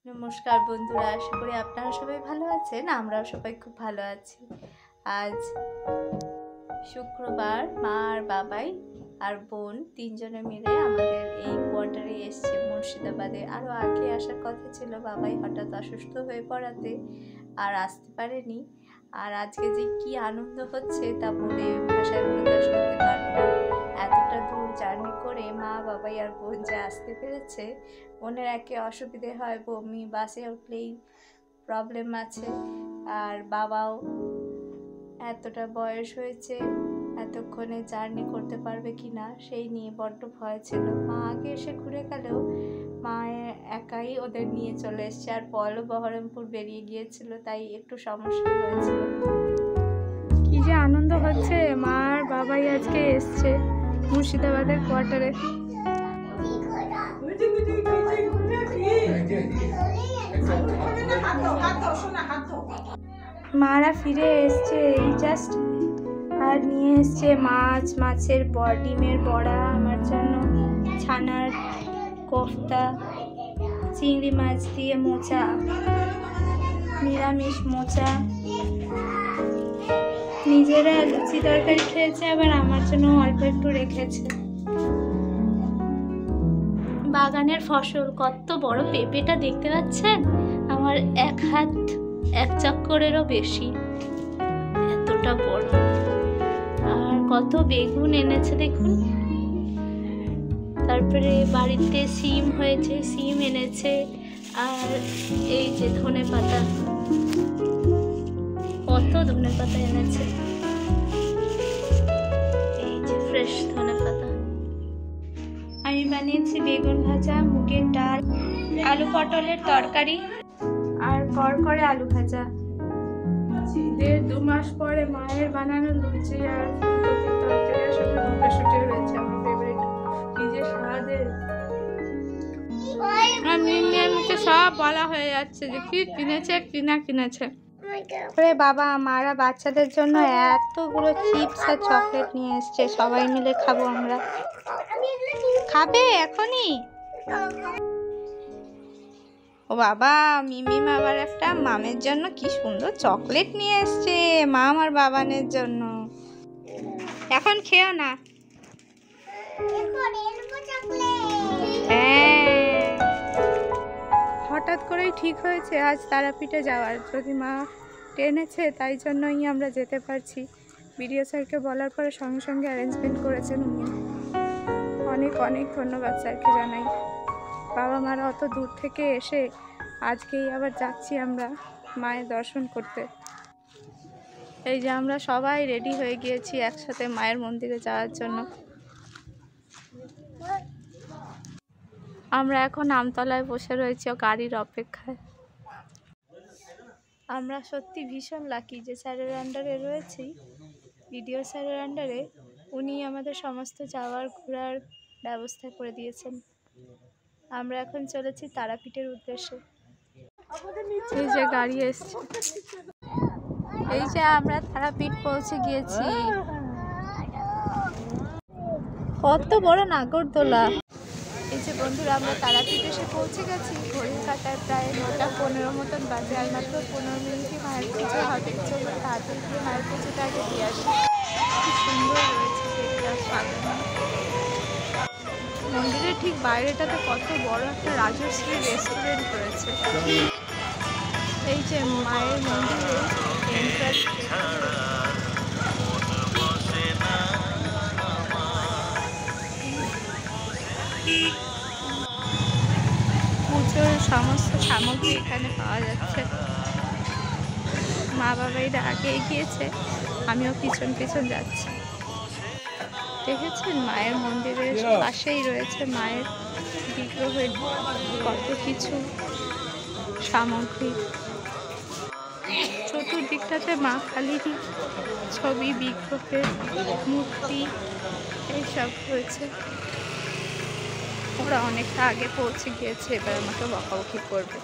নমস্কার বন্ধুরা, আশা করি আপনারা সবাই ভালো আছেন। আমরাও সবাই খুব ভালো আছি। আজ শুক্রবার, মা আর বাবাই আর বোন তিনজনে মিলে আমাদের এই কোয়ার্টারে এসছে মুর্শিদাবাদে। আরও আগে আসার কথা ছিল, বাবাই হঠাৎ অসুস্থ হয়ে পড়াতে আর আসতে পারেনি। আর আজকে যে কি আনন্দ হচ্ছে তা বলে ভাষায় প্রকাশ করতে পারবো না। এতটা দূর জার্নি করে মা, বাবাই আর বোন যে আসতে পেরেছে। বোনের একে অসুবিধে হয়, বমি, বাসে উঠলেই প্রবলেম আছে। আর বাবাও এতটা বয়স হয়েছে, এতক্ষণে জার্নি করতে পারবে কি না সেই নিয়ে বড্ড ভয় ছিল। মা আগে এসে ঘুরে গেলেও মা একাই ওদের নিয়ে চলে এসছে। আর পলও বহরমপুর বেরিয়ে গিয়েছিল, তাই একটু সমস্যা হয়েছিল। কি যে আনন্দ হচ্ছে, মা আর বাবাই আজকে এসছে মুর্শিদাবাদের কোয়ার্টারে। মারা ফিরে এসছে এই জাস্ট, আর নিয়ে এসছে মাছ, মাছের ডিমের বড়া, আমার জন্য ছানার কোফতা, চিংড়ি মাছ দিয়ে মোচা, নিরামিষ মোচা। নিজেরা লুচি তরকারি খেয়েছে, আবার আমার জন্য অল্প একটু রেখেছে। বাগানের ফসল, কত বড় পেঁপেটা দেখতে পাচ্ছেন, আমার এক হাত এক চক্করেরও বেশি, এতটা বড়। আর কত বেগুন এনেছে দেখুন। তারপরে বাড়িতে সিম হয়েছে, সিম এনেছে। আর এই যে ধনে পাতা, কত ধনে পাতা এনেছে, এই যে ফ্রেশ ধনে পাতা। আমি বানিয়েছি বেগুন ভাজা, মুগের ডাল, আলু পটলের তরকারি আর করকরে আলু ভাজা। 1.5-2 মাস পরে মায়ের বানানো লুচি আর ফুলকপির তরকারির সাথে মটরশুঁটি রয়েছে, আমার ফেভারিট। কি যে স্বাদের! মুখে সব বলা হয়ে যাচ্ছে যে কি কিনেছে কি না কিনেছে। বাবা মারা বাচ্চাদের জন্য এতগুলো চিপস আর চকলেট নিয়ে এসছে, সবাই মিলে খাবো আমরা। খাবে এখনই? ও বাবা, মিমিম আবার একটা মামের জন্য কি সুন্দর চকলেট নিয়ে এসছে, মাম আর বাবানের জন্য। এখন খেও না। হ্যাঁ, হঠাৎ করেই ঠিক হয়েছে আজ তারাপীঠে যাওয়ার। যদি মা টেনেছে, তাই জন্যই আমরা যেতে পারছি। বিডিও স্যারকে বলার পরে সঙ্গে সঙ্গে অ্যারেঞ্জমেন্ট করেছেন উনি। অনেক অনেক ধন্যবাদ স্যারকে জানাই। বাবা মারা অত দূর থেকে এসে আজকেই আবার যাচ্ছি আমরা মায়ের দর্শন করতে। এই যে আমরা সবাই রেডি হয়ে গিয়েছি একসাথে মায়ের মন্দিরে যাওয়ার জন্য। আমরা এখন আমতলায় বসে রয়েছি গাড়ির অপেক্ষায়। আমরা সত্যি ভীষণ লাকি যে স্যারের আন্ডারে রয়েছি, বিডিও স্যারের আন্ডারে। উনি আমাদের সমস্ত যাওয়ার ঘোরার ব্যবস্থা করে দিয়েছেন। আমরা এখন চলেছি তারাপীঠের উদ্দেশ্যে। এই যে গাড়ি এসছে, এই যে আমরা তারাপীঠ পৌঁছে গিয়েছি। কত বড় নাগরদোলা! এই যে বন্ধুরা, আমরা তারাপীঠ এসে পৌঁছে গেছি। ঘড়ির কাঁটায় প্রায় 9:15 মতন বাজে, আর মাত্র 15 মিনিটই মায়ের পুজো হবে। চলুন তাড়াতাড়ি গিয়ে মায়ের পুজোটা আগে দিয়ে আসি। খুব সুন্দর রয়েছে গেটটা সাজানো। মন্দিরের ঠিক বাইরেটাতে কত বড় একটা রাজশ্রী রেস্টুরেন্ট রয়েছে। এই যে মায়ের মন্দিরে এন্ট্রান্স। পুজোর সমস্ত সামগ্রী এখানে পাওয়া যাচ্ছে। মা বাবাইরা আগে এগিয়েছে, আমিও পিছন পিছন যাচ্ছি। দেখেছেন মায়ের মন্দিরের পাশেই রয়েছে মায়ের বিগ্রহের কত কিছু সামগ্রী। চতুর্দিকটাতে মা কালীরই ছবি, বিগ্রহের মূর্তি এইসব রয়েছে। ওরা অনেকটা আগে পৌঁছে গিয়েছে, এবার আমাকে বকাবকি করবে।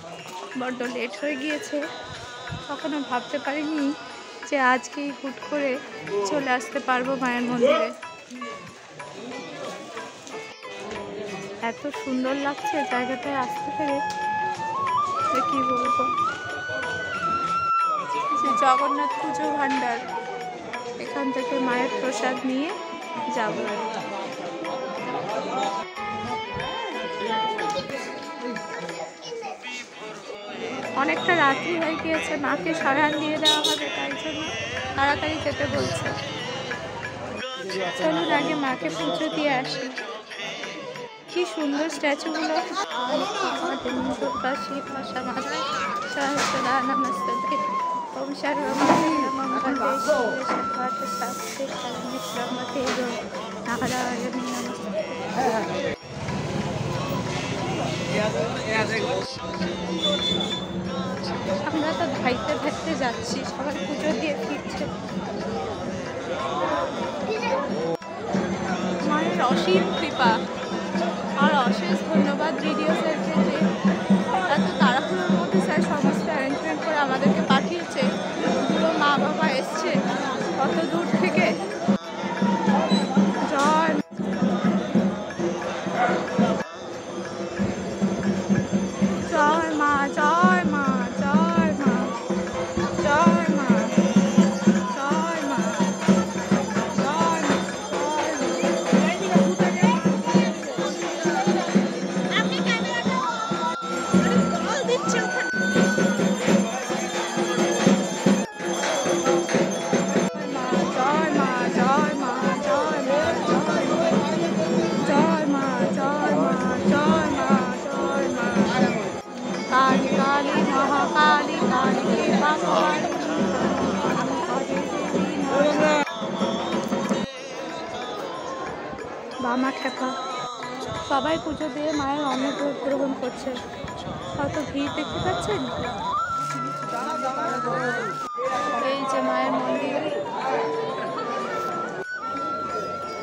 বড্ড লেট হয়ে গিয়েছে, কখনো ভাবতে পারিনি যে আজকেই হুট করে চলে আসতে পারবো মায়ের মন্দিরে। এত সুন্দর লাগছে জায়গাটায় আসতে পেরে। কি বলবো, জগন্নাথ পুজো ভান্ডার, এখান থেকে মায়ের প্রসাদ নিয়ে যাব। অনেকটা রাত্রি হয়ে গিয়েছে, মাকে শয়ন দিয়ে দেওয়া হবে, তাই জন্য তাড়াতাড়ি যেতে বলছে। চলুন আগে মাকে পুজো দিয়ে আসি। কি সুন্দর স্ট্যাচুগুলো। দুর্গা শিব ভাষা মাতা সহস্রদা নমস্তে ওম সর্বমঙ্গলে শিবে সর্বার্থ সাধকে শরণ্যে নারায়ণী নমস্তে। আমরা তো ধাইতে ধাইতে যাচ্ছি, সবাই পুজো দিয়ে ফিরছে। মায়ের অসীম কৃপা আর অশেষ ধন্যবাদ ভিডিও স্যারকে, যে এত তাড়াহুড়োর মধ্যে স্যার সমস্ত অ্যারেঞ্জমেন্ট করে আমাদেরকে পাঠিয়েছে। পুরো মা বাবা এসছে কত দূর থেকে। জয় জয় মা, জয় মা, জয় মা, জয় মা, জয় মা, জয় মা, काली काली महाकाली काली कृपा বামা খেপা সবাই পুজো দিয়ে মায়ের অন্নভোগ গ্রহণ করছে। কত ভিড় দেখতে পাচ্ছেন। এই যে মায়ের মন্দির।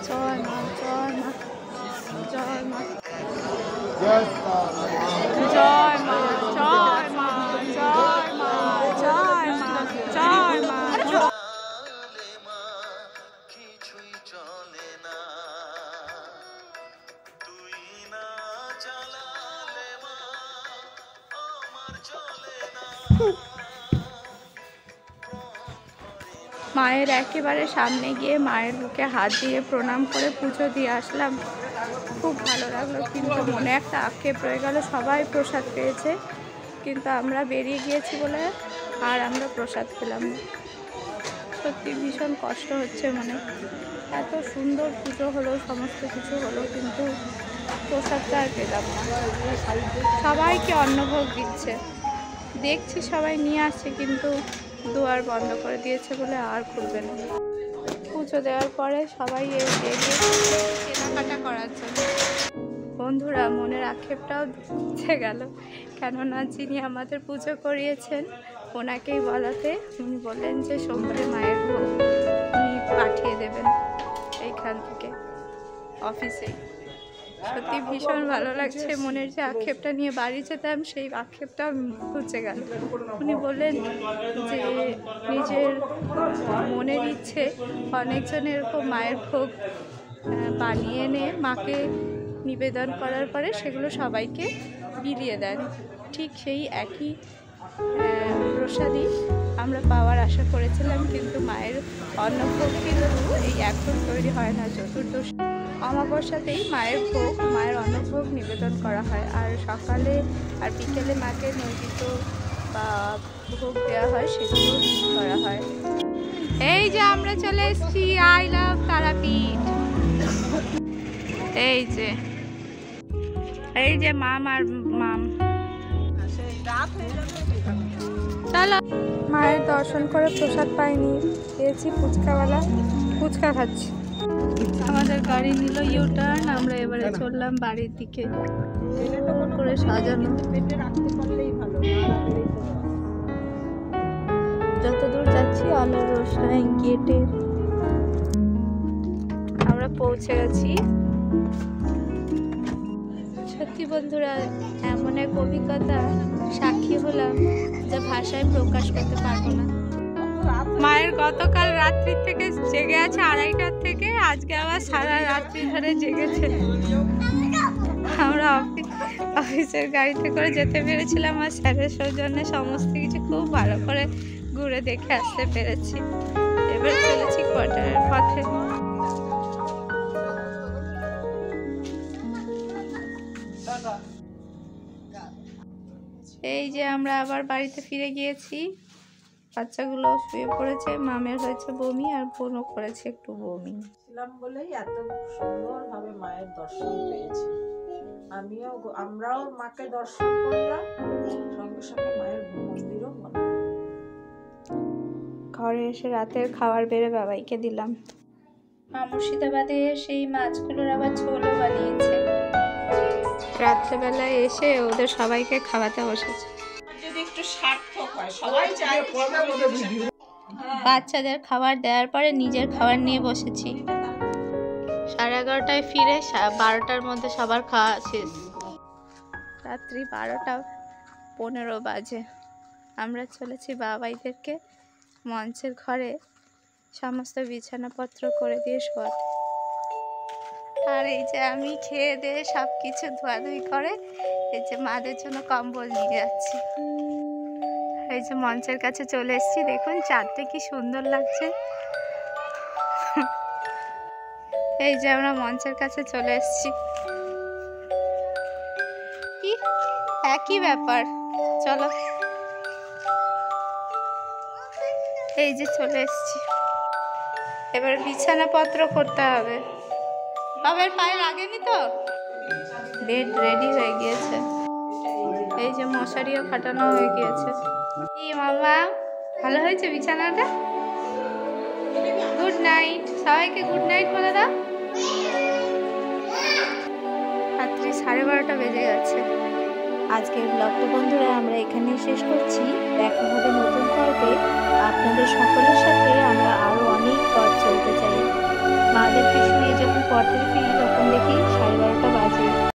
জয় মা, জয় মা, জয় মা, জয় মা, জয় মা, জয় মা, জয় মা, জয় মা। মায়ের একেবারে সামনে গিয়ে মায়ের বুকে হাত দিয়ে প্রণাম করে পুজো দিয়ে আসলাম। খুব ভালো লাগলো, কিন্তু মনে একটা আক্ষেপ রয়ে গেল। সবাই প্রসাদ পেয়েছে, কিন্তু আমরা বেরিয়ে গিয়েছি বলে আর আমরা প্রসাদ পেলাম না। সত্যি ভীষণ কষ্ট হচ্ছে মনে। এত সুন্দর পুজো হলো, সমস্ত কিছু হলো, কিন্তু প্রসাদটা আর পেলাম না। সবাইকে অন্নভোগ দিচ্ছে, দেখছি সবাই নিয়ে আসছে, কিন্তু দুয়ার বন্ধ করে দিয়েছে বলে আর খুলবে না। পুজো দেওয়ার পরে সবাই কেনাকাটা করার জন্য। বন্ধুরা, মনের আক্ষেপটাও দিচ্ছে গেল, কেননা যিনি আমাদের পুজো করিয়েছেন ওনাকেই বলাতে উনি বললেন যে সোমবারে মায়ের ভোগ উনি পাঠিয়ে দেবেন এইখান থেকে অফিসে। সত্যি ভীষণ ভালো লাগছে। মনের যে আক্ষেপটা নিয়ে বাড়ি যেতাম, সেই আক্ষেপটাও ঘুচে গেল। উনি বললেন যে নিজের মনের ইচ্ছে অনেকজনের এরকম মায়ের ভোগ বানিয়ে এনে মাকে নিবেদন করার পরে সেগুলো সবাইকে বিলিয়ে দেন। ঠিক সেই একই প্রসাদই আমরা পাওয়ার আশা করেছিলাম, কিন্তু মায়ের অন্নভোগ কিন্তু এই এখন তৈরি হয় না। চতুর্দশী অমাবস্যাতেই মায়ের ভোগ, মায়ের অন্নভোগ নিবেদন করা হয়, আর সকালে আর বিকেলে মাকে নৈবেদ্য বা ভোগ দেওয়া হয়, সেগুলো করা হয়। এই যে আমরা চলে এসেছি আই লাভ তারাপীঠ। এই যে মাম আর মাম। চলো। মায়ের দর্শন করে প্রসাদ পাইনি, পেয়েছি ফুচকাওয়ালা, ফুচকা খাচ্ছি। আমাদের গাড়ি নিল ইউটার্ন, আমরা এবারে চললাম বাড়ির দিকে। করে সাজানো, যতদূর যাচ্ছি আলোর রোশনাই গেটের। আমরা পৌঁছে গেছি। সত্যি বন্ধুরা, এমন এক অভিজ্ঞতা সাক্ষী হলাম যা ভাষায় প্রকাশ করতে পারবো না। মায়ের গতকাল রাত্রি থেকে জেগে আছে 2:30টার থেকে, আজকে আবার সারা রাত্রি ধরে জেগেছে। আমরা অফিসের গাড়িতে করে যেতে পেরেছিলাম আর স্যারের সৌজন্যে সমস্ত কিছু খুব ভালো করে ঘুরে দেখে আসতে পেরেছি। এবার চলেছি কোয়ার্টারের পথে। এই যে আমরা আবার বাড়িতে ফিরে গিয়েছি। বাচ্চাগুলো শুয়ে পড়েছে, মামের হয়েছে বমি আর বোনও করেছে একটু বমি। ছিলাম বলেই এত সুন্দরভাবে মায়ের দর্শন পেয়েছি। আমরাও মাকে দর্শন করলাম, সঙ্গে সঙ্গে মায়ের মন্দিরও গেলাম। ঘরে এসে রাতের খাবার বেড়ে বাবাইকে দিলাম। মা মুর্শিদাবাদে সেই মাছগুলোর আবার ঝোলও বানিয়েছে। রাত্রেবেলায় এসে ওদের সবাইকে খাওয়াতে বসেছে। যদি একটু সার্থক হয়, সবাই চায় বাচ্চাদের খাবার দেওয়ার পরে নিজের খাবার নিয়ে বসেছি। 11:30টায় ফিরে 12টার মধ্যে সবার খাওয়া শেষ। রাত্রি 12:15 বাজে। আমরা চলেছি বাবাইদেরকে মঞ্চের ঘরে সমস্ত বিছানাপত্র করে দিয়ে শোয়াতে। আর এই যে আমি খেয়ে দিয়ে সব কিছু ধোয়াধুয়ি করে এই যে মাদের জন্য কম্বল নিয়ে যাচ্ছি। এই যে মঞ্চের কাছে চলে এসেছি, দেখুন চাঁদটা কি সুন্দর লাগছে। এই যে আমরা মঞ্চের কাছে চলে এসেছি। কি একই ব্যাপার, চলো। এই যে চলে এসেছি, এবার বিছানাপত্র করতে হবে। বাবার পায়ে লাগেনি তো? বেড রেডি হয়ে গিয়েছে। এই যে মশারিও খাটানো হয়ে গিয়েছে। কি মামা, ভালো হয়েছে বিছানাটা? গুড নাইট, সবাইকে গুড নাইট বলে দাও। রাত্রি 12:30 বেজে গেছে। আজকের ব্লগটা বন্ধুরা আমরা এখানেই শেষ করছি। দেখা হবে নতুন পর্বে। আপনাদের সকলের সাথে আমরা আরো অনেক পথ চলতে চাই। মাদের পিছনে যখন পথে ফিরি তখন দেখি